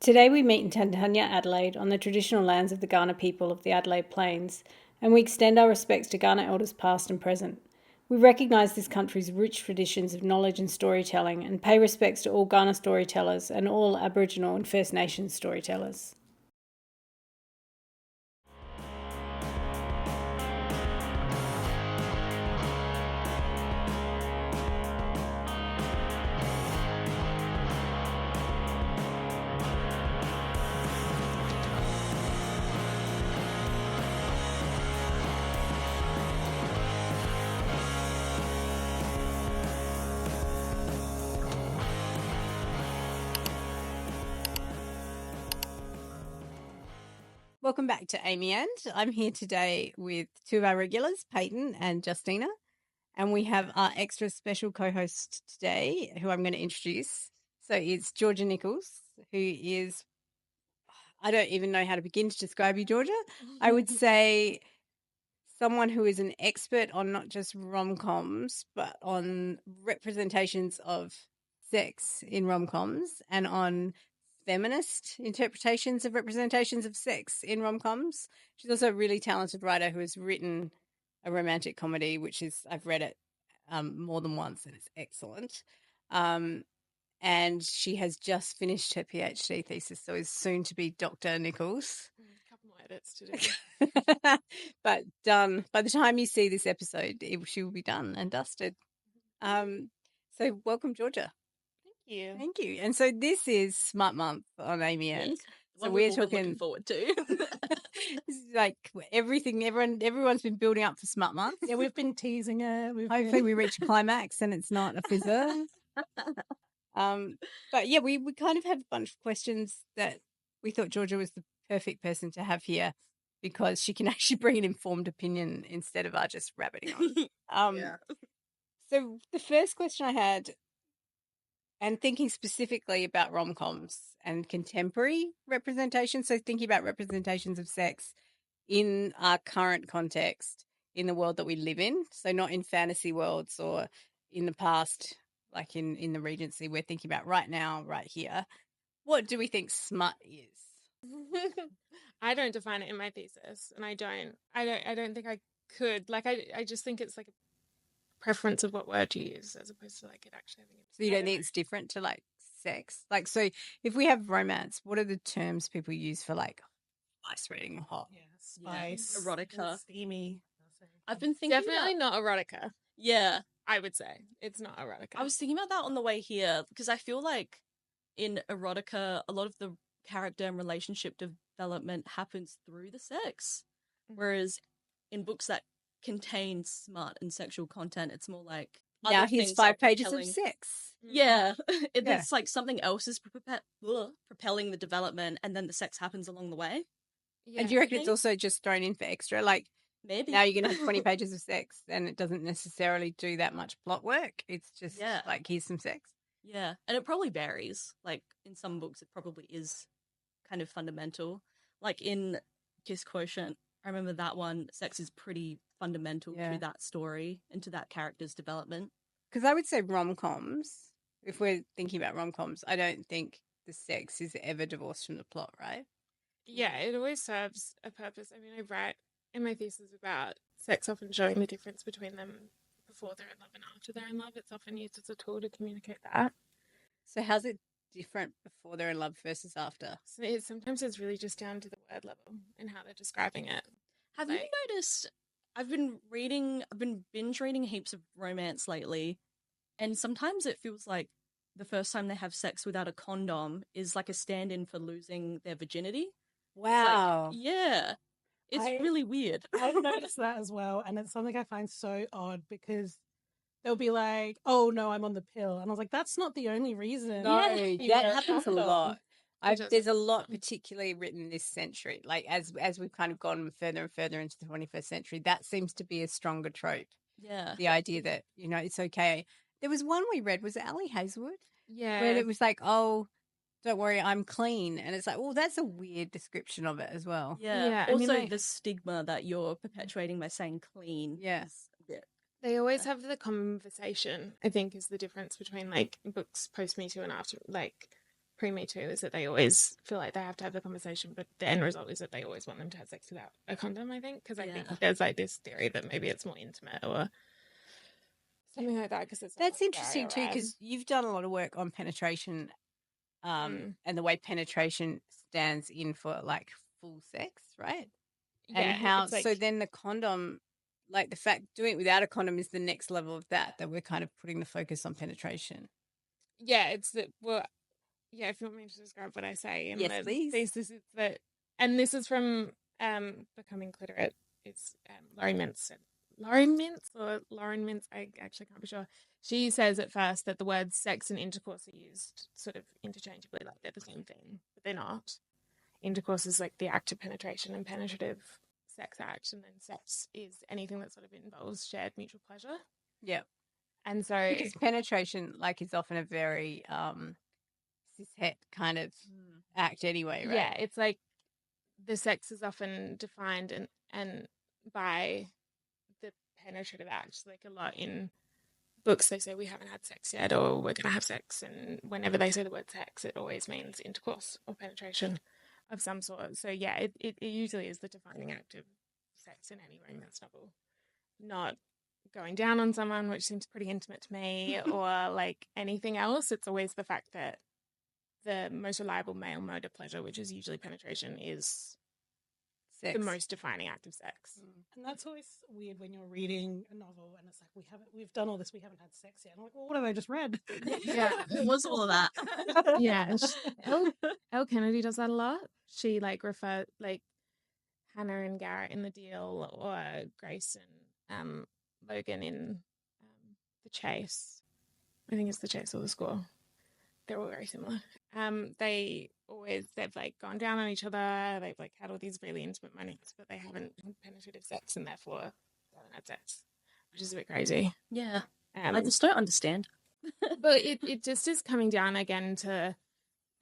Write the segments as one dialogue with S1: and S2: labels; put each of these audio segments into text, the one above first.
S1: Today we meet in Tantanya, Adelaide, on the traditional lands of the Kaurna people of the Adelaide Plains, and we extend our respects to Kaurna elders past and present. We recognise this country's rich traditions of knowledge and storytelling and pay respects to all Kaurna storytellers and all Aboriginal and First Nations storytellers. Welcome back to Amy and. I'm here today with two of our regulars, Payton and Justina, and we have our extra special co-host today, who I'm going to introduce. So it's Georgia Nicholls, who is, I don't even know how to begin to describe you, Georgia. I would say someone who is an expert on not just rom-coms, but on representations of sex in rom-coms and on feminist interpretations of representations of sex in rom-coms. She's also a really talented writer who has written a romantic comedy, which is, I've read it more than once and it's excellent. And she has just finished her PhD thesis, so is soon to be Dr. Nicholls.
S2: A couple more edits to do.
S1: But done. By the time you see this episode, she will be done and dusted. So welcome, Georgia.
S2: Thank you.
S1: Thank you. And so this is Smut Month on Amy and.
S3: Yes.
S1: So
S3: One
S1: we're
S3: we've all
S1: talking
S3: been looking forward to.
S1: This is like everything. Everyone's been building up for Smut Month.
S2: Yeah, we've been teasing it.
S1: Hopefully, we reach a climax and it's not a fizzer. But yeah, we kind of have a bunch of questions that we thought Georgia was the perfect person to have here because she can actually bring an informed opinion instead of our just rabbiting on.
S3: Yeah.
S1: So the first question I had, and thinking specifically about rom-coms and contemporary representation, so thinking about representations of sex in our current context, in the world that we live in, so not in fantasy worlds or in the past, like in the Regency, we're thinking about right now, right here. What do we think smut is?
S2: I don't define it in my thesis, and I don't think I could. Like, I just think it's like a preference of what word to use as opposed to like it actually having.
S1: So you don't think it's different to like sex? Like, so if we have romance, what are the terms people use for like ice rating or hot?
S2: Yeah, spice,
S3: erotica,
S2: steamy.
S3: I've been thinking
S2: Definitely not erotica.
S3: Yeah,
S2: I would say it's not erotica.
S3: I was thinking about that on the way here because I feel like in erotica, a lot of the character and relationship development happens through the sex, whereas in books that contain smut and sexual content, it's more like
S1: now here's 5 pages of sex.
S3: Yeah, it's like something else is propelling the development, and then the sex happens along the way.
S1: Yeah. And do you reckon it's also just thrown in for extra? Like,
S3: maybe
S1: now you're going to have 20 pages of sex and it doesn't necessarily do that much plot work. It's just like, here's some sex.
S3: Yeah, and it probably varies. Like, in some books, it probably is kind of fundamental. Like, in Kiss Quotient, I remember that one, sex is pretty fundamental to that story and to that character's development.
S1: Because I would say rom-coms, if we're thinking about rom-coms, I don't think the sex is ever divorced from the plot, right?
S2: Yeah, it always serves a purpose. I mean, I write in my thesis about sex often showing the difference between them before they're in love and after they're in love. It's often used as a tool to communicate that.
S1: So how's it different before they're in love versus after?
S2: So sometimes it's really just down to the word level and how they're describing it.
S3: Have you noticed, I've been binge reading heaps of romance lately, and sometimes it feels like the first time they have sex without a condom is like a stand-in for losing their virginity.
S1: Wow.
S3: Like, yeah. It's really weird.
S4: I've noticed that as well, and it's something I find so odd because they'll be like, "Oh no, I'm on the pill," and I was like, "That's not the only reason."
S1: No, that happens a lot. There's a lot,
S2: Mm.
S1: particularly written this century. Like as we've kind of gone further and further into the 21st century, that seems to be a stronger trope.
S3: Yeah,
S1: the idea that it's okay. There was one we read. Was it Ali Hazelwood?
S2: Yeah,
S1: where it was like, "Oh, don't worry, I'm clean," and it's like, well, that's a weird description of it as well.
S3: Yeah.
S2: Yeah, I
S3: Also,
S2: mean,
S3: the stigma that you're perpetuating by saying clean.
S1: Yeah.
S3: is a bit.
S2: They always have the conversation, I think, is the difference between like books post Me Too and after, like pre-Me Too is that they always feel like they have to have the conversation, but the end result is that they always want them to have sex without a condom, I think, because I think there's like this theory that maybe it's more intimate or something like that. Because
S1: That's interesting too, because you've done a lot of work on penetration, and the way penetration stands in for like full sex, right?
S2: Yeah,
S1: And how
S2: it's like,
S1: so then the condom, like the fact doing it without a condom is the next level of that we're kind of putting the focus on penetration.
S2: yeah, it's that. Well, yeah, if you want me to describe what I say in
S1: Yes,
S2: the
S1: please.
S2: thesis, it's that, and this is from Becoming Cliterate. It's Laurie Mintz. Laurie Mintz or Lauren Mintz, I actually can't be sure. She says at first that the words sex and intercourse are used sort of interchangeably, like they're the same thing, but they're not. Intercourse is like the act of penetration and penetrative sex act, and then sex is anything that sort of involves shared mutual pleasure.
S1: Yeah.
S2: And so
S1: Because penetration like is often a very cishet kind of act anyway, right?
S2: yeah, it's like the sex is often defined and by the penetrative act. Like a lot in books, they say we haven't had sex yet, or we're going to have sex, and whenever they say the word sex, it always means intercourse or penetration of some sort. So yeah, it usually is the defining act of sex in any romance novel, not going down on someone, which seems pretty intimate to me, or like anything else. It's always the fact that the most reliable male mode of pleasure, which is usually penetration, is
S1: Sex.
S2: the most defining act of sex.
S4: And that's always weird when you're reading a novel and it's like we've done all this, we haven't had sex yet. I'm like, well, what have I just read?
S2: Yeah,
S3: It was all of that.
S2: yeah. Elle Kennedy does that a lot. She like refer like Hannah and Garrett in The Deal, or Grace and Logan in The Chase. I think it's The Chase or The Score. They're all very similar. They've like gone down on each other. They've like had all these really intimate moments, but they haven't had penetrative sex, and therefore they haven't had sex, which is a bit crazy.
S3: Yeah, I just don't understand.
S2: But it just is coming down again to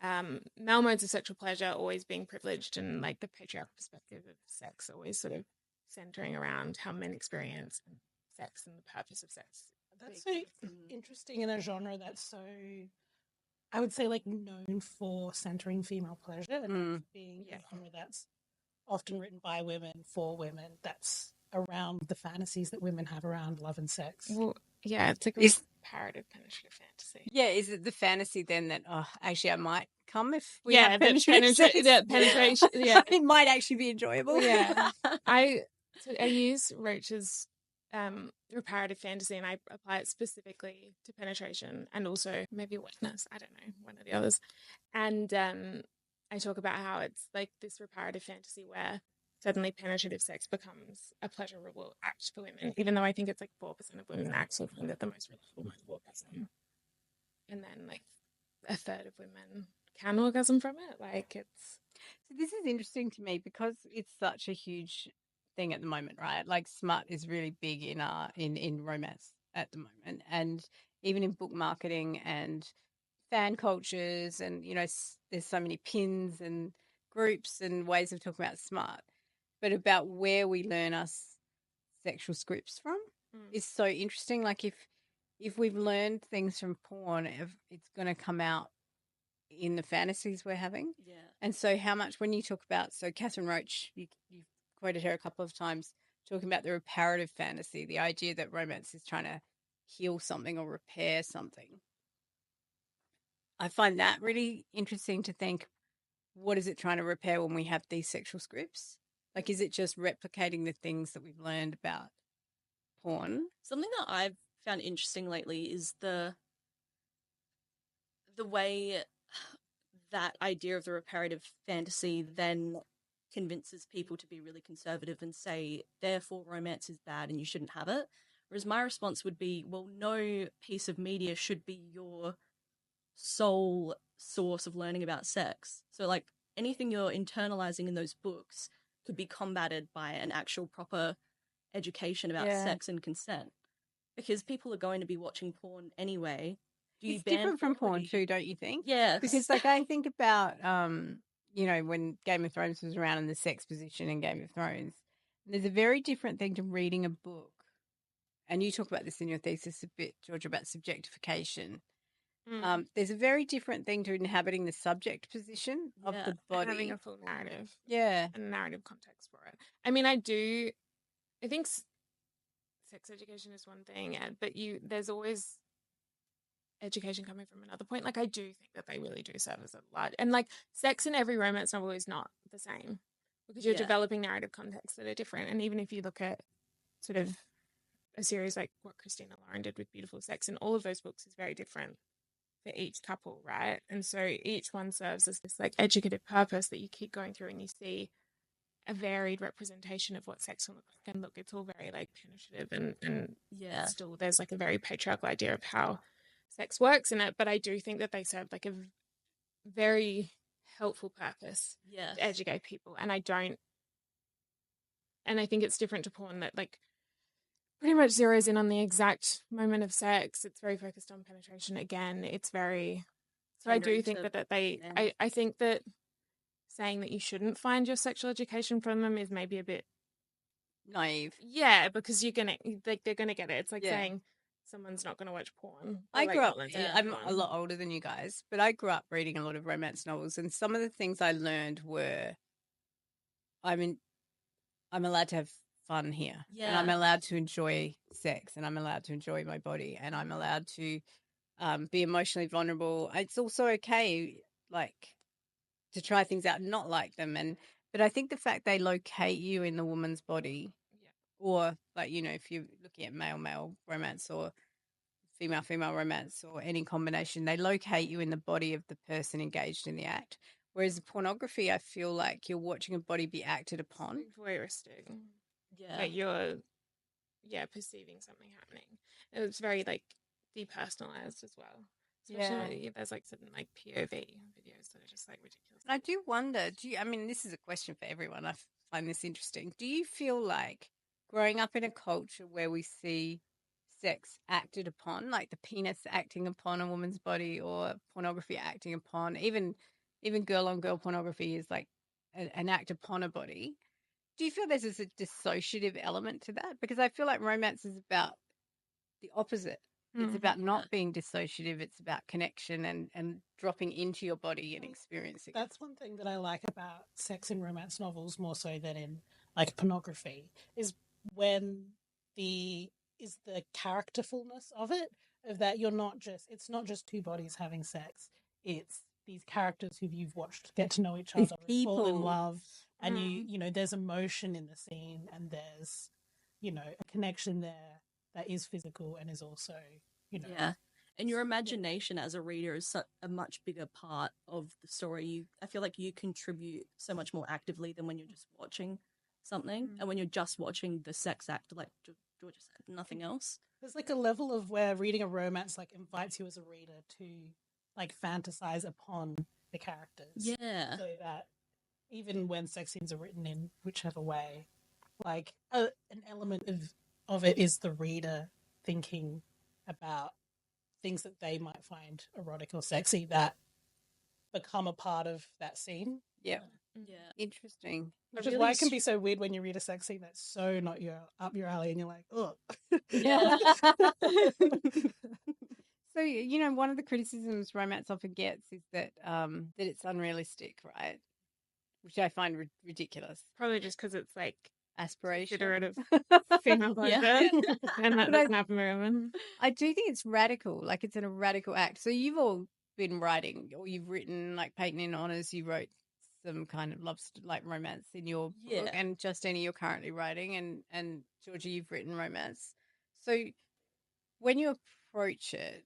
S2: male modes of sexual pleasure always being privileged, and like the patriarchal perspective of sex always sort of centering around how men experience sex and the purpose of sex.
S4: That's so interesting in a genre that's so, I would say, like known for centering female pleasure and being a genre that's often written by women for women. That's around the fantasies that women have around love and sex.
S2: Well, yeah, it's like a comparative penetrative fantasy.
S1: Yeah, is it the fantasy then that actually I might come if we
S2: Yeah,
S1: have penetrative sex?
S2: penetration. Yeah,
S1: it might actually be enjoyable.
S2: Yeah, I use Roach's reparative fantasy, and I apply it specifically to penetration and also maybe wetness. I don't know, one of the others. And I talk about how it's like this reparative fantasy where suddenly penetrative sex becomes a pleasurable act for women, even though I think it's like 4% of women actually find it the most reliable mode of orgasm, and then like a third of women can orgasm from it. Like it's.
S1: So this is interesting to me because it's such a huge thing at the moment, right? Like smut is really big in romance at the moment, and even in book marketing and fan cultures, and there's so many pins and groups and ways of talking about smut, but about where we learn our sexual scripts from is so interesting. Like if we've learned things from porn, it's going to come out in the fantasies we're having.
S3: Yeah.
S1: And so how much, when you talk about, so Catherine Roach, you've quoted her a couple of times talking about the reparative fantasy, the idea that romance is trying to heal something or repair something. I find that really interesting to think, what is it trying to repair when we have these sexual scripts? Like, is it just replicating the things that we've learned about porn?
S3: Something that I've found interesting lately is the way that idea of the reparative fantasy then convinces people to be really conservative and say, therefore, romance is bad and you shouldn't have it. Whereas my response would be, well, no piece of media should be your sole source of learning about sex. So, like, anything you're internalizing in those books could be combated by an actual proper education about sex and consent. Because people are going to be watching porn anyway.
S1: It's different from porn too, don't you think?
S3: Yes.
S1: Because like I think about when Game of Thrones was around and the sex position in Game of Thrones, there's a very different thing to reading a book. And you talk about this in your thesis a bit, Georgia, about subjectification. There's a very different thing to inhabiting the subject position of the body.
S2: And having a full narrative.
S1: Yeah.
S2: And narrative context for it. I mean, I think sex education is one thing, but there's always education coming from another point. Like, I do think that they really do serve as a large, and like sex in every romance novel is not the same because you're developing narrative contexts that are different. And even if you look at sort of a series like what Christina Lauren did with Beautiful Sex, and all of those books is very different for each couple, right? And so each one serves as this like educative purpose that you keep going through, and you see a varied representation of what sex can look like. And look, it's all very like penetrative, and still there's like a very patriarchal idea of how sex works in it. But I do think that they serve like a very helpful purpose to educate people. And I think it's different to porn that like pretty much zeroes in on the exact moment of sex. It's very focused on penetration again. It's very, so I do think I think that saying that you shouldn't find your sexual education from them is maybe a bit
S1: naive.
S2: Yeah, because they're gonna get it. It's like saying someone's not gonna watch porn.
S1: I grew up. I'm a lot older than you guys, but I grew up reading a lot of romance novels, and some of the things I learned were, I'm allowed to have fun here, and I'm allowed to enjoy sex, and I'm allowed to enjoy my body, and I'm allowed to be emotionally vulnerable. It's also okay, like, to try things out and not like them. But I think the fact they locate you in the woman's body, or like, if you're looking at male romance or female romance or any combination, they locate you in the body of the person engaged in the act. Whereas pornography, I feel like you're watching a body be acted upon.
S2: It's voyeuristic. Like you're perceiving something happening. It's very like depersonalized as well. Especially there's like certain like POV videos that are just like ridiculous.
S1: I do wonder, this is a question for everyone. I find this interesting. Do you feel like growing up in a culture where we see sex acted upon, like the penis acting upon a woman's body, or pornography acting upon, even girl on girl pornography is like an act upon a body. Do you feel there's a dissociative element to that? Because I feel like romance is about the opposite. It's about not being dissociative. It's about connection and dropping into your body and experiencing.
S4: That's one thing that I like about sex in romance novels more so than in like pornography, is when the characterfulness of it, of that it's not just two bodies having sex. It's these characters who you've watched get to know each other, fall in love, and there's emotion in the scene, and there's a connection there that is physical and is also
S3: and your imagination as a reader is a much bigger part of the story. I feel like you contribute so much more actively than when you're just watching something, and when you're just watching the sex act, like Georgia said, nothing else.
S4: There's like a level of where reading a romance like invites you as a reader to like fantasize upon the characters, so that even when sex scenes are written in whichever way, like an element of it is the reader thinking about things that they might find erotic or sexy that become a part of that scene.
S1: Yeah. Interesting.
S4: Which is why it can be so weird when you read a sex scene that's so not up your alley, and you're like, oh.
S1: Yeah. So, one of the criticisms romance often gets is that it's unrealistic, right? Which I find ridiculous.
S2: Probably just because it's like
S1: aspirational
S2: of female pleasure, and that doesn't happen very often.
S1: I do think it's radical. Like, it's a radical act. So you've all been writing, or you've written, like Payton in Honours, you wrote some kind of like romance in your book, and Justina, you're currently writing, and Georgia, you've written romance. So when you approach it,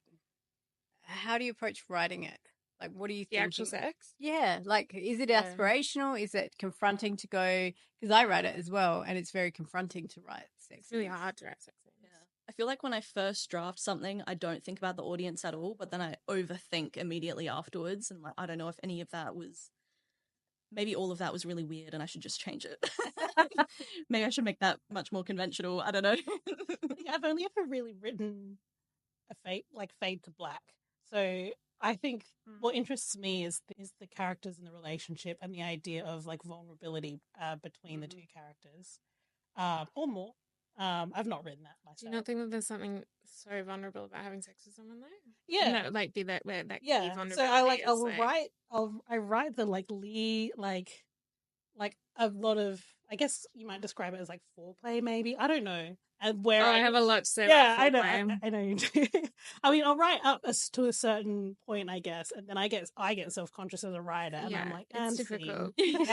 S1: how do you approach writing it? Like, what do you think?
S2: The actual sex?
S1: Yeah. Like, is it aspirational? Is it confronting to go? Because I write it as well, and it's very confronting to write sex.
S2: It's really hard to write sex scenes.
S3: Yeah. I feel like when I first draft something, I don't think about the audience at all, but then I overthink immediately afterwards. And like, I don't know if any of that was, maybe all of that was really weird and I should just change it. Maybe I should make that much more conventional. I don't know.
S4: I've only ever really written a fade to black. So I think what interests me is the characters and the relationship, and the idea of like vulnerability between the two characters, or more. I've not written that myself.
S2: Do you not think that there's something so vulnerable about having sex with someone though?
S4: Yeah,
S2: No, like be that where that key
S4: yeah.
S2: vulnerability
S4: So I
S2: is, like...
S4: I write the like a lot of, I guess you might describe it as like foreplay, maybe, I don't know, and where
S2: I have a lot to say.
S4: yeah,
S2: about
S4: I know you do. I mean, I'll write up to a certain point, I guess, and then I get self conscious as a writer, and I'm like,
S2: it's
S4: and
S2: difficult.
S4: scene.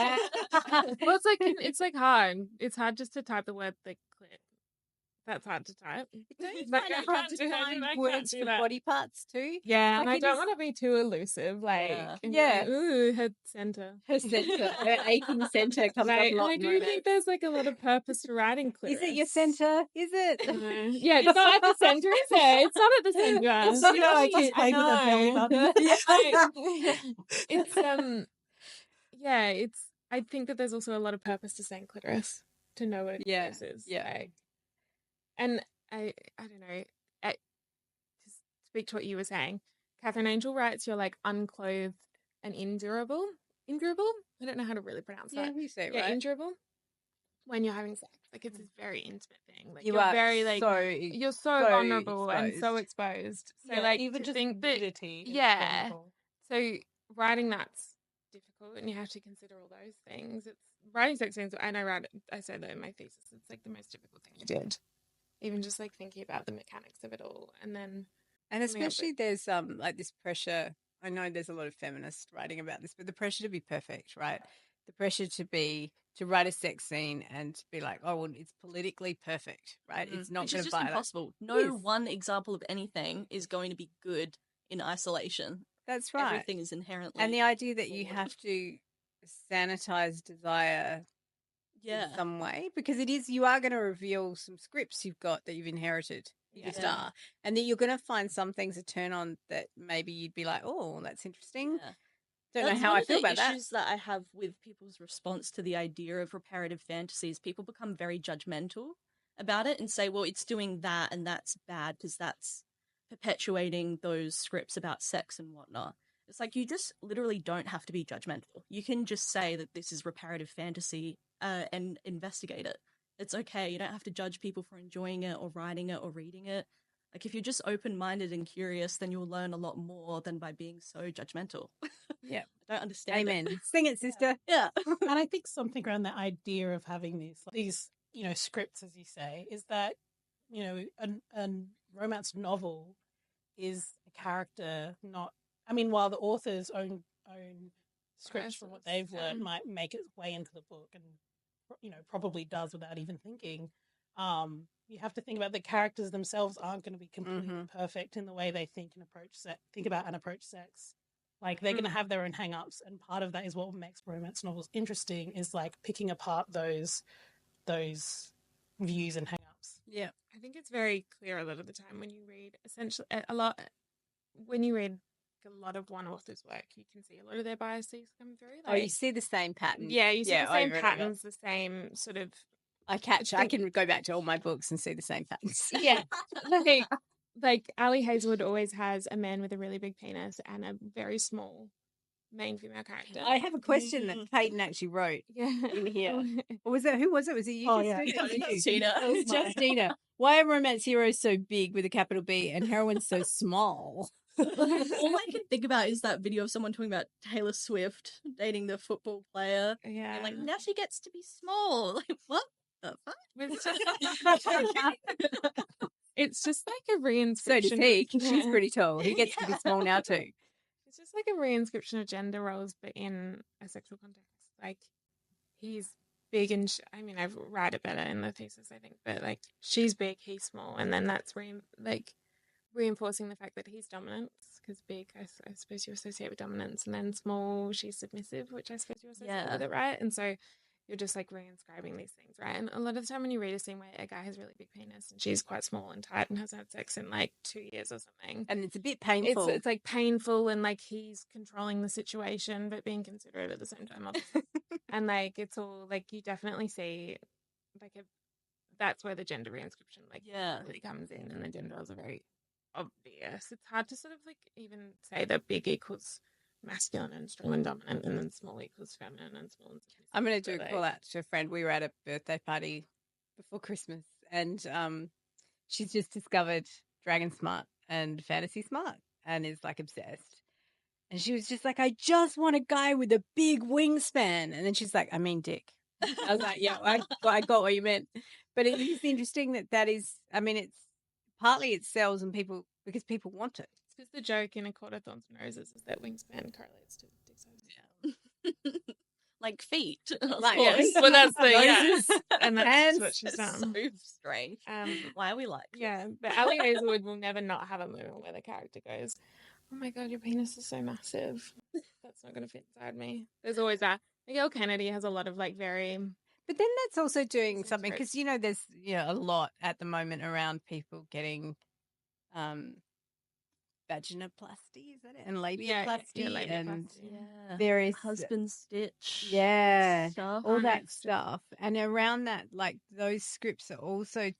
S2: Well, it's like hard. It's hard just to type the word like clit. That's hard to type.
S1: Don't you
S2: Like,
S1: find
S2: I
S1: it hard
S2: can't
S1: to
S2: do that.
S1: find
S2: I can't
S1: words
S2: do
S1: for
S2: that.
S1: body parts too?
S2: Yeah,
S1: Like
S2: and I
S1: it
S2: don't
S1: is-
S2: want to be too elusive. Like,
S3: Yeah.
S2: and
S1: Yeah.
S2: like, ooh, her center.
S1: Her centre, her aching centre comes up
S2: Like,
S1: a lot.
S2: I
S1: in
S2: do
S1: romance.
S2: think there's like a lot of purpose to writing clitoris.
S1: Is it your centre? Is it?
S2: Yeah, it's not at the center, is it? It's not at the center.
S1: It's not
S4: You know, I
S1: cute.
S4: just played with a belly button.
S2: It's yeah, it's... I think that there's also a lot of purpose to saying clitoris, to know what a clitoris is.
S1: Yeah.
S2: Like, and I don't know. To speak to what you were saying, Catherine Angel writes you're like unclothed and indurable. Indurable? I don't know how to really pronounce
S1: Yeah,
S2: that.
S1: you say it
S2: Yeah,
S1: right.
S2: indurable. When you're having sex, like it's this very intimate thing. Like
S1: You
S2: you're
S1: are
S2: very like
S1: so
S2: you're so vulnerable and so exposed. So
S4: Yeah,
S2: like
S4: even
S2: to
S4: just
S2: think that
S4: nudity is
S2: yeah.
S4: vulnerable.
S2: So writing that's difficult, and you have to consider all those things. It's writing sex scenes, and I said that in my thesis. It's like the most difficult thing I did. Even just like thinking about the mechanics of it all, and then
S1: especially there's like this pressure. I know there's a lot of feminists writing about this, but the pressure to be perfect, right? The pressure to write a sex scene and to be like, oh, well, it's politically perfect, right? It's not
S3: Which
S1: going
S3: is
S1: to
S3: just
S1: violate.
S3: impossible. No one example of anything is going to be good in isolation.
S1: That's right.
S3: Everything is inherently
S1: and the idea that
S3: flawed.
S1: you have to sanitize desire in some way, because you are going to reveal some scripts you've got that you've inherited. You just are. And that you're going to find some things to turn on that maybe you'd be like, oh, that's interesting.
S3: Yeah.
S1: Don't
S3: That's
S1: know how
S3: one
S1: I
S3: of
S1: feel
S3: the
S1: about that.
S3: issues that I have with people's response to the idea of reparative fantasies. People become very judgmental about it and say, well, it's doing that and that's bad because that's perpetuating those scripts about sex and whatnot. It's like you just literally don't have to be judgmental. You can just say that this is reparative fantasy and investigate it. It's okay. You don't have to judge people for enjoying it or writing it or reading it. Like, if you're just open-minded and curious, then you'll learn a lot more than by being so judgmental.
S1: Yeah.
S3: I don't understand
S1: Amen.
S3: it.
S1: Sing it, sister.
S3: Yeah.
S4: And I think something around the idea of having these scripts, as you say, is that a romance novel is a character, not. I mean, while the author's own scripts from what they've learned might make its way into the book, and probably does without even thinking. You have to think about the characters themselves aren't going to be completely perfect in the way they think about and approach sex. Like, they're going to have their own hang-ups, and part of that is what makes romance novels interesting, is like picking apart those views and hang-ups.
S1: Yeah.
S2: I think it's very clear a lot of the time when you read a lot of one author's work, you can see a lot of their biases come through.
S1: Like, you see the same pattern.
S2: Yeah, you see the same
S1: over and over.
S2: patterns, the same sort of...
S1: I can go back to all my books and see the same patterns.
S2: Yeah. Like Ali Hazelwood always has a man with a really big penis and a very small main female character.
S1: I have a question that Payton actually wrote in here. Or was it, who was it? Was it you?
S4: Oh, yeah.
S3: Justina.
S1: It was Justina. Why are romance heroes so big with a capital B and heroines so small?
S3: All I can think about is that video of someone talking about Taylor Swift dating the football player.
S2: Yeah.
S3: And like, now she gets to be small. Like, what the fuck?
S2: It's just like a
S1: So
S2: reinscription.
S1: does he. She's pretty tall. He gets to be small now too.
S2: It's just like a reinscription of gender roles, but in a sexual context. Like, he's big and I mean, I've read it better in the thesis, I think, but like, she's big, he's small, and then that's reinforcing the fact that he's dominant, because big, I suppose you associate with dominance, and then small, she's submissive, which I suppose you associate with it, right? And so you're just like reinscribing these things, right? And a lot of the time when you read a scene where a guy has really big penis and she's quite small and tight and hasn't had sex in like 2 years or something,
S1: And it's a bit painful.
S2: it's like painful, and like he's controlling the situation but being considerate at the same time. And like, it's all like, you definitely see like that's where the gender reinscription really comes in, and the gender roles are very obvious. It's hard to sort of like even say that big equals masculine and strong and dominant, and then small equals feminine and small and submissive.
S1: I'm going to do a call out to a friend. We were at a birthday party before Christmas, and she's just discovered Dragon Smut and Fantasy Smut and is like obsessed. And she was just like, I just want a guy with a big wingspan. And then she's like, I mean, dick. I was like, yeah, I got what you meant. But it is interesting that is, I mean, it's partly it sells and people, because people want it.
S2: It's because the joke in A Court of Thorns and Roses is that wingspan correlates to dick size.
S3: Yeah. Like feet.
S1: Like,
S2: Yes, well, that's the, yeah.
S1: Roses
S2: And that's
S1: hands.
S2: what she's done.
S3: So strange. Why are we like this?
S2: Yeah, but Ali Hazelwood will never not have a moment where the character goes, oh my god, your penis is so massive. That's not going to fit inside me. There's always that. Miguel Kennedy has a lot of like very...
S1: But then that's also doing something, because, you know, there's a lot at the moment around people getting vaginoplasty, is that it? And labiaplasty. And there is
S3: husband stitch.
S1: Yeah.
S3: Stuff.
S1: All that stuff. And around that, like, those scripts are also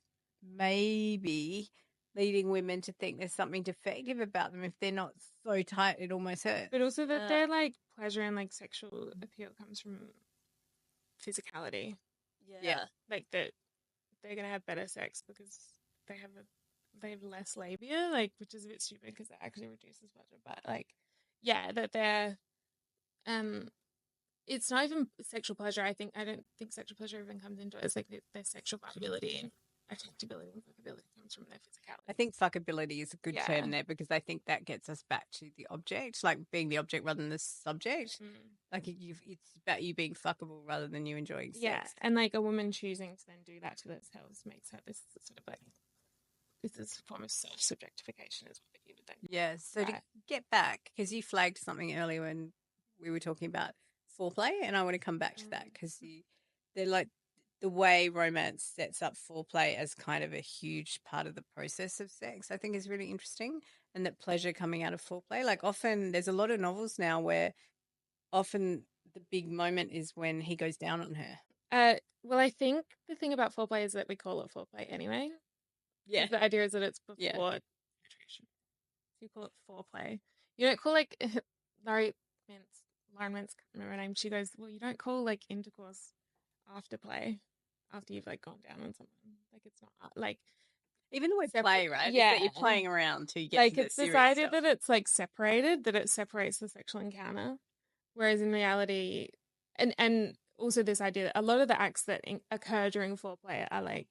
S1: maybe leading women to think there's something defective about them if they're not so tight it almost hurts.
S2: But also that their like pleasure and like sexual appeal comes from physicality.
S3: Yeah.
S2: Like that they're gonna have better sex because they have less labia, like, which is a bit stupid because it actually reduces pleasure. But like, yeah, that they're it's not even sexual pleasure. I don't think sexual pleasure even comes into it. It's like their sexual viability and attachability and fuckability comes from their physicality.
S1: I think fuckability is a good term there, because I think that gets us back to the object, like being the object rather than the subject. Like it's about you being fuckable rather than you enjoying sex.
S2: Yeah, and like a woman choosing to then do that to themselves makes her this sort of like, this is a form of self-subjectification is what you would think.
S1: Yeah, so to get back, because you flagged something earlier when we were talking about foreplay, and I want to come back to that, because they're like, the way romance sets up foreplay as kind of a huge part of the process of sex, I think is really interesting, and that pleasure coming out of foreplay. Like often there's a lot of novels now where often the big moment is when he goes down on her.
S2: Well, I think the thing about foreplay is that we call it foreplay anyway.
S1: Yeah.
S2: The idea is that it's before penetration. You call it foreplay. You don't call like Lauren Mintz, can't remember her name. She goes, well, you don't call like intercourse after play, after you've like gone down on someone. Like it's not like
S1: even the word play, right?
S2: Yeah,
S1: it's that you're playing around till you get
S2: like
S1: to the
S2: it's this
S1: serious
S2: idea
S1: stuff.
S2: that it's like separated, that it separates the sexual encounter, whereas in reality, and also this idea that a lot of the acts that occur during foreplay are like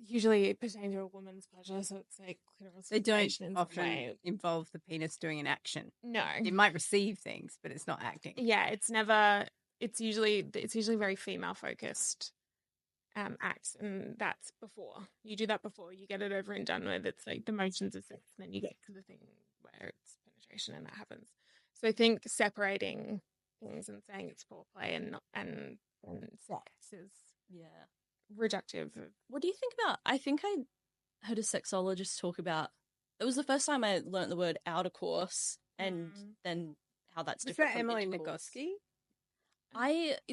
S2: usually pertain to a woman's pleasure, so it's like clitoral
S1: they don't
S2: stimulation in
S1: often
S2: some way.
S1: involve the penis doing an action.
S2: No,
S1: it might receive things, but it's not acting.
S2: Yeah, it's never. It's usually very female focused acts, and that's before you do that. Before you get it over and done with, it's like the motions of sex, and then you get to the thing where it's penetration, and that happens. So I think separating things and saying it's foreplay and sex is reductive.
S3: What do you think about? I think I heard a sexologist talk about. It was the first time I learned the word outer course, and then how that's
S1: Was
S3: different
S1: that
S3: from
S1: Emily
S3: intercourse.
S1: Nagoski?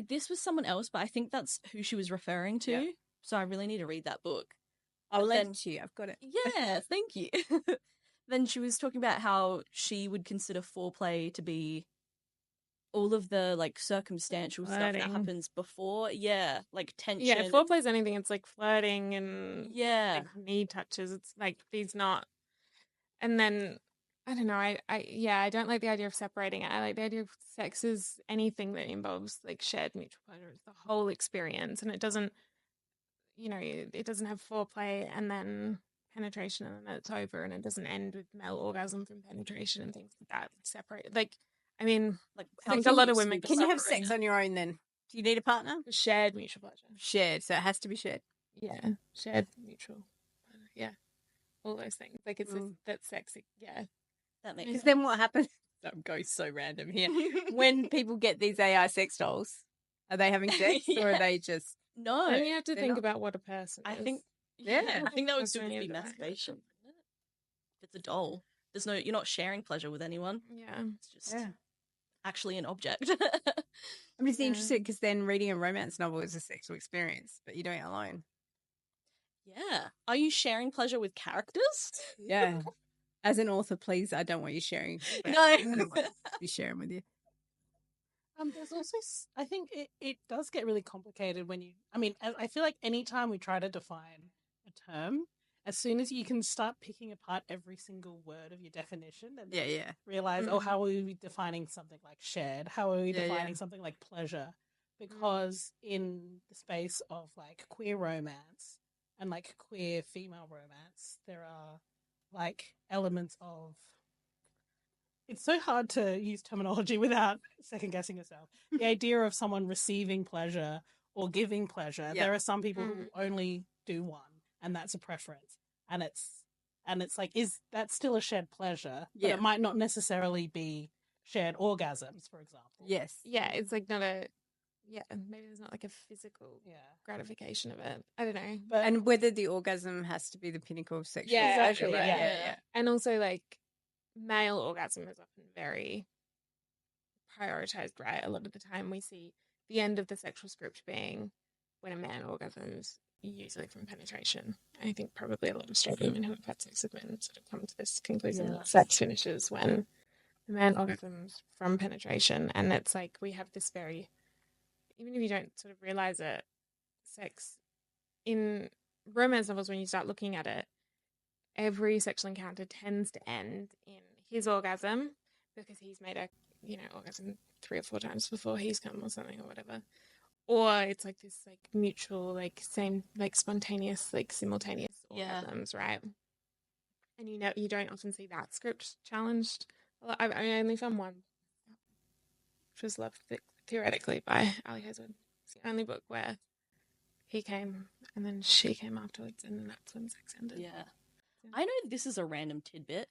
S3: This was someone else, but I think that's who she was referring to.
S1: Yeah.
S3: So I really need to read that book.
S1: I'll lend it to you. I've got it.
S3: Yeah, thank you. Then she was talking about how she would consider foreplay to be all of the like circumstantial stuff that happens before. Yeah, like tension.
S2: Yeah, if foreplay's anything, it's like flirting and
S3: like
S2: knee touches. It's like these not. And then I don't know. I don't like the idea of separating it. I like the idea of sex is anything that involves like shared mutual pleasure. It's the whole experience, and it doesn't. It doesn't have foreplay and then penetration and then it's over, and it doesn't end with male orgasm from penetration and things like that. It's separated. Like, I mean, like I think a lot of women
S1: can you have sex on your own then? Do you need a partner?
S2: Shared mutual pleasure.
S1: Shared, so it has to be shared.
S2: Yeah, shared mutual. Yeah, all those things. Like it's that sexy. Yeah,
S3: that makes.
S1: Because then what happens? I'm going so random here. When people get these AI sex dolls, are they having sex or are they just?
S3: No,
S2: then you have to think about what a person is.
S3: I think I think that would still be masturbation. If it's a doll, you're not sharing pleasure with anyone.
S2: Yeah,
S3: it's just actually an object.
S1: I'm just interested because then reading a romance novel is a sexual experience, but you're doing it alone.
S3: Yeah, are you sharing pleasure with characters?
S1: Yeah. As an author, please, I don't want you sharing.
S3: No,
S1: I don't want to be sharing with you.
S4: There's also, I think it does get really complicated when I feel like anytime we try to define a term, as soon as you can start picking apart every single word of your definition and
S1: Yeah.
S4: realize, how are we defining something like shared? How are we defining something like pleasure? Because in the space of like queer romance and like queer female romance, there are like elements of it's so hard to use terminology without second guessing yourself. The idea of someone receiving pleasure or giving pleasure.
S1: Yeah.
S4: There are some people who only do one, and that's a preference. And it's like, is that still a shared pleasure? But it might not necessarily be shared orgasms, for example.
S1: Yes.
S2: Yeah, it's like not a maybe there's not like a physical gratification of it. I don't know.
S4: But
S1: And whether the orgasm has to be the pinnacle of sexual
S4: exactly,
S1: pleasure, right?
S4: yeah.
S2: And also like male orgasm is often very prioritized, right? A lot of the time we see the end of the sexual script being when a man orgasms, usually from penetration. I think probably a lot of straight women who have had sex with men sort of come to this conclusion that sex finishes when the man orgasms from penetration. And it's like we have this very, even if you don't sort of realize it, sex in romance novels, when you start looking at it, every sexual encounter tends to end in his orgasm because he's made a orgasm 3 or 4 times before he's come or something or whatever, or it's like this like mutual like same like spontaneous like simultaneous orgasms, right? And you don't often see that script challenged. I only found one, which was Love Theoretically by Ali Hazelwood. It's the only book where he came and then she came afterwards, and then that's when sex ended.
S3: Yeah. I know this is a random tidbit.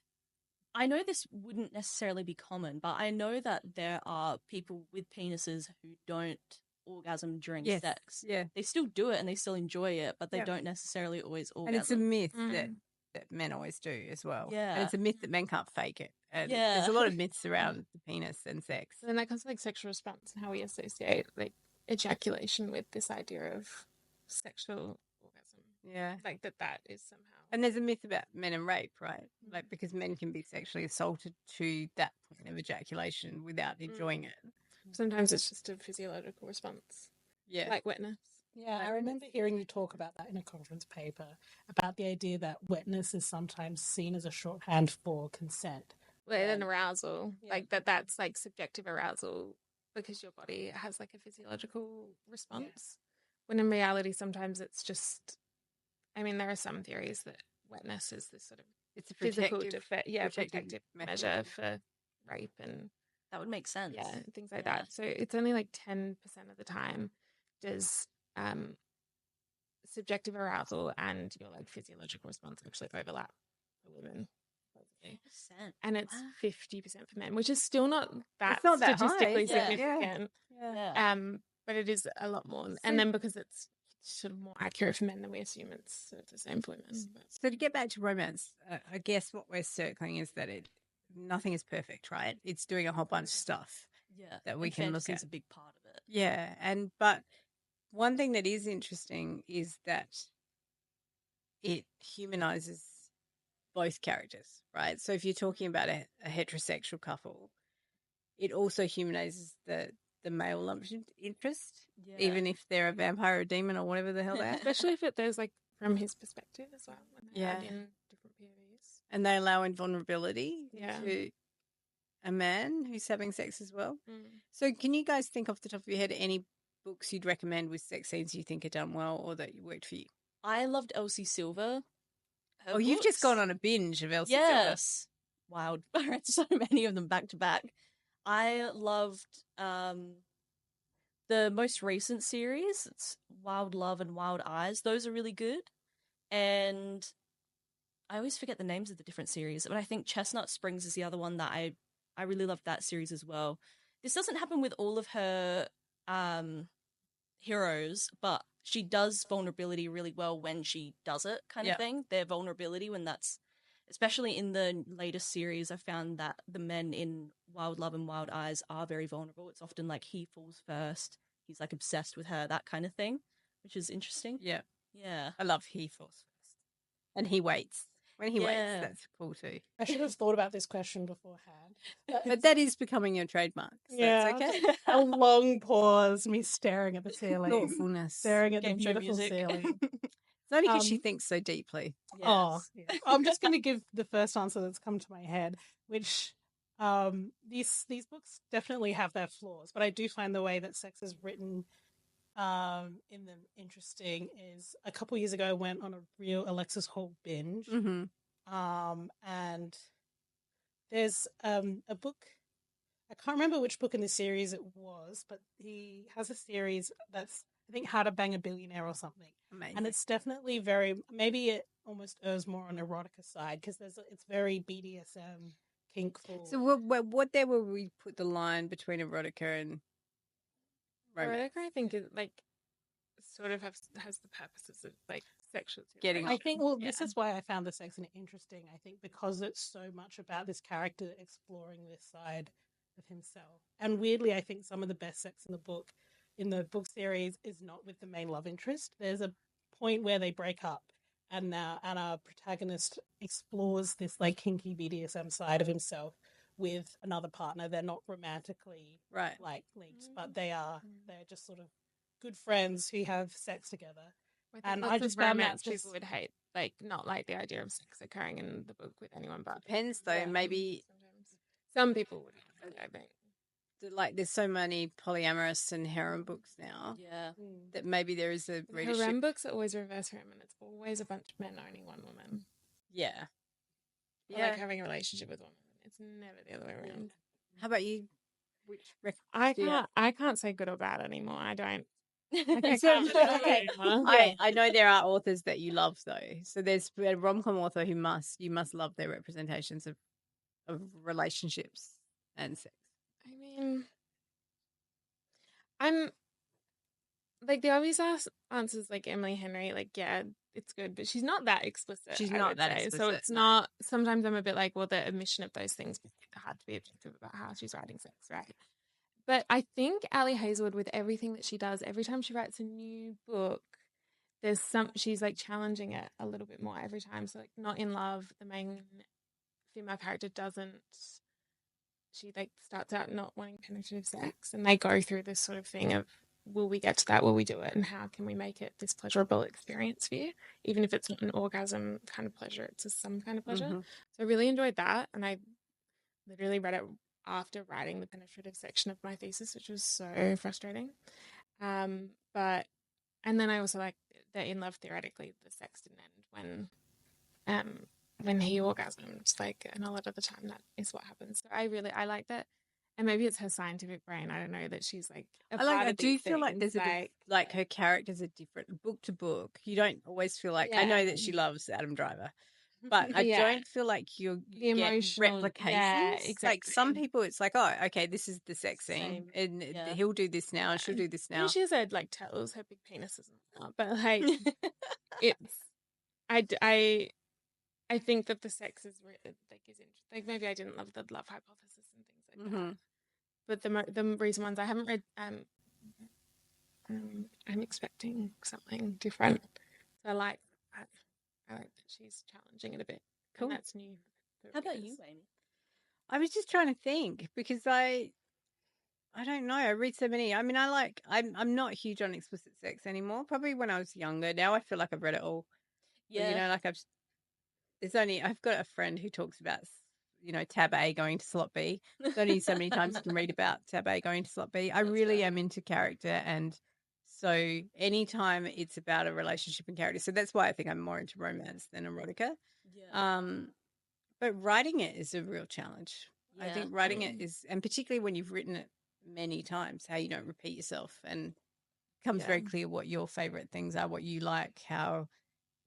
S3: I know this wouldn't necessarily be common, but I know that there are people with penises who don't orgasm during sex.
S1: Yeah.
S3: They still do it and they still enjoy it, but they don't necessarily always orgasm.
S1: And it's a myth that men always do as well.
S3: Yeah.
S1: And it's a myth that men can't fake it. And there's a lot of myths around the penis and sex.
S2: And that comes to like sexual response and how we associate like ejaculation with this idea of sexual orgasm.
S1: Yeah.
S2: Like that is somehow.
S1: And there's a myth about men and rape, right? Like because men can be sexually assaulted to that point of ejaculation without enjoying it.
S2: Sometimes it's just a physiological response.
S1: Yeah.
S2: Like wetness.
S4: Yeah, I remember hearing you talk about that in a conference paper, about the idea that wetness is sometimes seen as a shorthand for consent.
S2: Well, an arousal. Like that's like subjective arousal because your body has like a physiological response. When in reality, sometimes it's just, I mean, there are some theories that wetness is this sort of
S1: it's a
S2: physical
S1: protective
S2: measure for rape, and
S3: that would make sense.
S2: Yeah, things like that. So it's only like 10% of the time does subjective arousal and your like physiological response actually overlap for women.
S3: 50%.
S2: And it's 50% for men, which is still not that
S1: not that
S2: statistically
S1: high.
S2: significant.
S3: Yeah.
S2: But it is a lot more. And then because it's sort of more accurate for men than we assume it's sort of the same for women.
S1: So to get back to romance, I guess what we're circling is that nothing is perfect, right? It's doing a whole bunch of stuff that we can look at.
S3: Is a big part of it.
S1: Yeah, but one thing that is interesting is that it humanizes both characters, right? So if you're talking about a heterosexual couple, it also humanizes the male love interest, even if they're a vampire or demon or whatever the hell they are.
S2: Especially if there's like from his perspective as well. When they add in different POVs.
S1: And they allow invulnerability to a man who's having sex as well. So can you guys think off the top of your head any books you'd recommend with sex scenes you think are done well or that worked for you?
S3: I loved Elsie Silver.
S1: You've just gone on a binge of Elsie Silver.
S3: Yes. Wild. I read so many of them back to back. I loved the most recent series. It's Wild Love and Wild Eyes. Those are really good. And I always forget the names of the different series, but I think Chestnut Springs is the other one that I really loved that series as well. This doesn't happen with all of her heroes, but she does vulnerability really well when she does it, kind of thing. Their vulnerability when that's, especially in the latest series, I found that the men in Wild Love and Wild Eyes are very vulnerable. It's often like he falls first, he's like obsessed with her, that kind of thing, which is interesting.
S1: Yeah.
S3: Yeah.
S1: I love he falls first. And he waits. When he wakes,
S3: Yeah.
S1: that's cool too.
S4: I should have thought about this question beforehand.
S1: But that is becoming your trademark. So
S4: Yeah.
S1: it's okay.
S4: A long pause, me staring at the ceiling,
S1: Thoughtfulness.
S4: staring at the
S3: Game show
S4: beautiful
S3: music.
S4: ceiling.
S1: It's only because she
S4: Um,
S1: thinks so deeply.
S4: Oh,
S3: Yes.
S4: yeah. I'm just going to give the first answer that's come to my head, which these books definitely have their flaws, but I do find the way that sex is written in them interesting. Is a couple years ago I went on a real Alexis Hall binge,
S1: Mm-hmm.
S4: and there's a book. I can't remember which book in the series it was, but he has a series that's, I think, How to Bang a Billionaire or something.
S1: Amazing.
S4: And it's definitely very, maybe it almost errs more on erotica side because it's very BDSM, kinkful.
S1: So what there will we put the line between erotica and romance?
S2: Erotica, I think, is like sort of has the purposes of like sexual
S1: Getting
S2: stimulation.
S4: I think, well,
S2: Yeah.
S4: this is why I found the sex interesting. I think because it's so much about this character exploring this side of himself. And weirdly, I think some of the best sex in the book series, is not with the main love interest. There's a point where they break up, and our protagonist explores this like kinky BDSM side of himself with another partner. They're not romantically
S1: Right.
S4: like linked, but they're just sort of good friends who have sex together.
S2: I think
S4: And
S2: lots
S4: I
S2: of
S4: just found that
S2: romance
S4: just
S2: people would hate, like not like the idea of sex occurring in the book with anyone but
S1: Depends though.
S4: Yeah.
S1: Maybe
S2: sometimes. Some people would hate it, I think.
S1: like there's so many polyamorous and harem books now
S3: Yeah.
S1: that maybe there is a
S2: The
S1: readership.
S2: harem books are always reverse harem, and it's always a bunch of men owning one woman.
S1: Yeah.
S2: Or like having a relationship with one woman. It's never the other way around.
S1: How about you? Which
S2: I can't say good or bad anymore. I don't.
S1: Okay. I know there are authors that you love though. So there's a rom-com author who you must love their representations of relationships and sex.
S2: I mean, I'm like the obvious answer is like Emily Henry. Like, yeah, it's good, but she's not that explicit.
S1: She's
S2: I
S1: not
S2: would
S1: that
S2: say.
S1: explicit,
S2: So it's
S1: no.
S2: not. Sometimes I'm a bit like, well, the admission of those things makes it hard to be objective about how she's writing sex, right? But I think Ali Hazelwood, with everything that she does, every time she writes a new book, she's like challenging it a little bit more every time. So like Not in Love, the main female character she like starts out not wanting penetrative sex, and they go through this sort of thing of, will we get to that? Will we do it? And how can we make it this pleasurable experience for you? Even if it's not an orgasm kind of pleasure, it's just some kind of pleasure.
S1: Mm-hmm.
S2: So I really enjoyed that. And I literally read it after writing the penetrative section of my thesis, which was so frustrating. And then I also like that in love, theoretically, the sex didn't end when he orgasmed, like, and a lot of the time that is what happens. So I like that. And maybe it's her scientific brain. I don't know, that she's like
S1: I do feel like there's like her characters are different book to book. You don't always feel like, I know that she loves Adam Driver, but I don't feel like you
S2: the
S1: get
S2: emotional
S1: replications.
S2: Yeah, exactly.
S1: Like some people, it's like, oh, okay, this is the sex scene, and he'll do this now, and she'll do this now.
S2: And she said like tells her big penises and whatnot, but like it's I think that the sex is really like is interesting. Like maybe I didn't love the love hypothesis and things like that. But the recent ones I haven't read, I'm expecting something different. So I like that she's challenging it a bit.
S1: Cool.
S2: And that's new.
S3: How about you, Amy?
S1: I was just trying to think because I don't know. I read so many. I mean, I'm not huge on explicit sex anymore. Probably when I was younger. Now I feel like I've read it all.
S3: Yeah.
S1: But, like I've got a friend who talks about, tab A going to slot B. There's only so many times you can read about tab A going to slot B. I really am into character. And so anytime it's about a relationship and character. So that's why I think I'm more into romance than erotica.
S3: Yeah.
S1: But writing it is a real challenge.
S3: Yeah.
S1: I think writing it is, and particularly when you've written it many times, how you don't repeat yourself, and it becomes very clear what your favorite things are, what you like, how,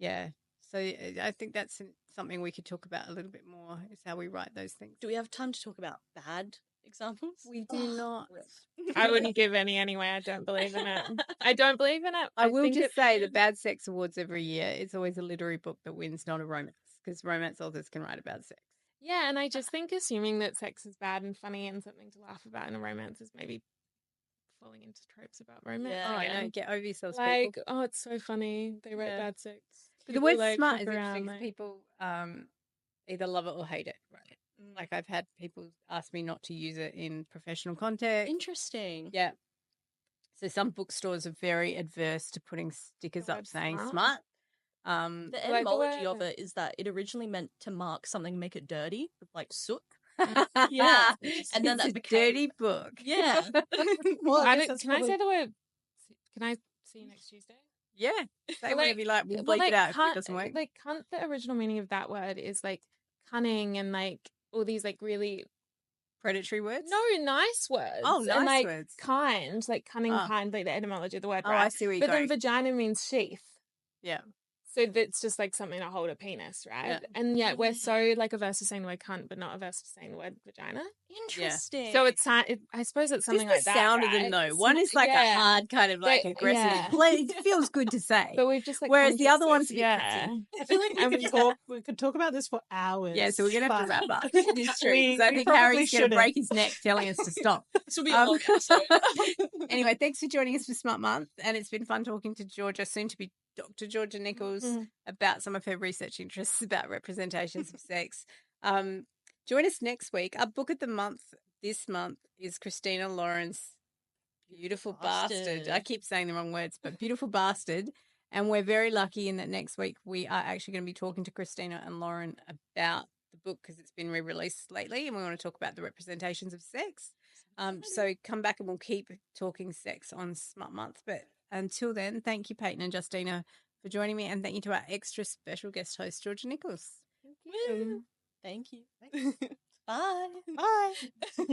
S1: So I think that's something we could talk about a little bit more, is how we write those things.
S3: Do we have time to talk about bad examples?
S1: We do not.
S2: I wouldn't give any anyway. I don't believe in it. I don't believe in it.
S1: I will just say the Bad Sex Awards every year, it's always a literary book that wins, not a romance, because romance authors can write about sex.
S2: Yeah, and I just think assuming that sex is bad and funny and something to laugh about in a romance is maybe falling into tropes about romance.
S3: Yeah.
S1: Oh, I know. Get over yourselves,
S2: like,
S1: people.
S2: oh, it's so funny. They write bad sex.
S1: But the word
S2: like,
S1: smut
S2: fuck
S1: is
S2: around,
S1: interesting 'cause
S2: like-
S1: people either love it or hate it, right? Like I've had people ask me not to use it in professional context.
S3: Interesting.
S1: Yeah. So some bookstores are very adverse to putting stickers
S2: The
S1: up
S2: word
S1: saying
S2: smut?
S1: smut.
S3: The
S2: I like the
S3: etymology of
S2: word.
S3: it is that it originally meant to mark something, make it dirty, with like soot.
S1: Yeah.
S3: And then
S1: It's
S3: that
S1: a
S3: became
S1: dirty book.
S3: Yeah.
S4: Well,
S2: I
S4: guess
S2: don't,
S4: that's
S2: can I say
S4: probably-
S2: the word? Can I see you next Tuesday?
S1: Yeah. Say
S2: Well,
S1: whatever you like. We'll
S2: well,
S1: bleep it out if it
S2: cunt,
S1: doesn't work.
S2: like cunt, the original meaning of that word is like cunning and like all these like really
S1: Predatory words?
S2: nice words.
S1: Oh, nice
S2: and like
S1: words.
S2: kind, like cunning,
S1: Ah.
S2: kind, like the etymology of the word,
S1: Oh,
S2: right?
S1: I see where you're
S2: But
S1: going.
S2: then vagina means sheath.
S1: Yeah.
S2: So that's just like something to hold a penis, right?
S1: Yeah.
S2: And yet we're so like averse to saying the word cunt, but not averse to saying the word vagina.
S3: Interesting.
S2: So it's I suppose it's something
S1: Just
S2: like
S1: the
S2: that.
S1: sound of them,
S2: right?
S1: though. One is like a hard kind of like aggressive.
S2: yeah.
S1: It feels good to say.
S2: But we've just like
S1: Whereas the other one's a bit
S2: yeah.
S1: pretty.
S4: I feel like we could talk about this for hours.
S1: Yeah, so we're going to have to
S4: but
S1: wrap up. It is true.
S4: we-
S1: 'Cause I
S4: we
S1: think
S4: probably
S1: Harry's going to break
S4: shouldn't.
S1: his neck telling us to stop.
S3: This will be a long episode.
S1: Anyway, thanks for joining us for Smut Month. And it's been fun talking to Georgia, soon to be Dr. Georgia Nicholls, about some of her research interests about representations of sex. Join us next week. Our book of the month this month is Christina Lauren's Beautiful Bastard. I keep saying the wrong words, but Beautiful Bastard. And we're very lucky in that next week we are actually going to be talking to Christina and Lauren about the book because it's been re-released lately and we want to talk about the representations of sex. So come back and we'll keep talking sex on Smut Month. But until then, thank you, Payton and Justina, for joining me. And thank you to our extra special guest host, Georgia Nicholls.
S3: Thank you. Thank you. Bye.
S1: Bye.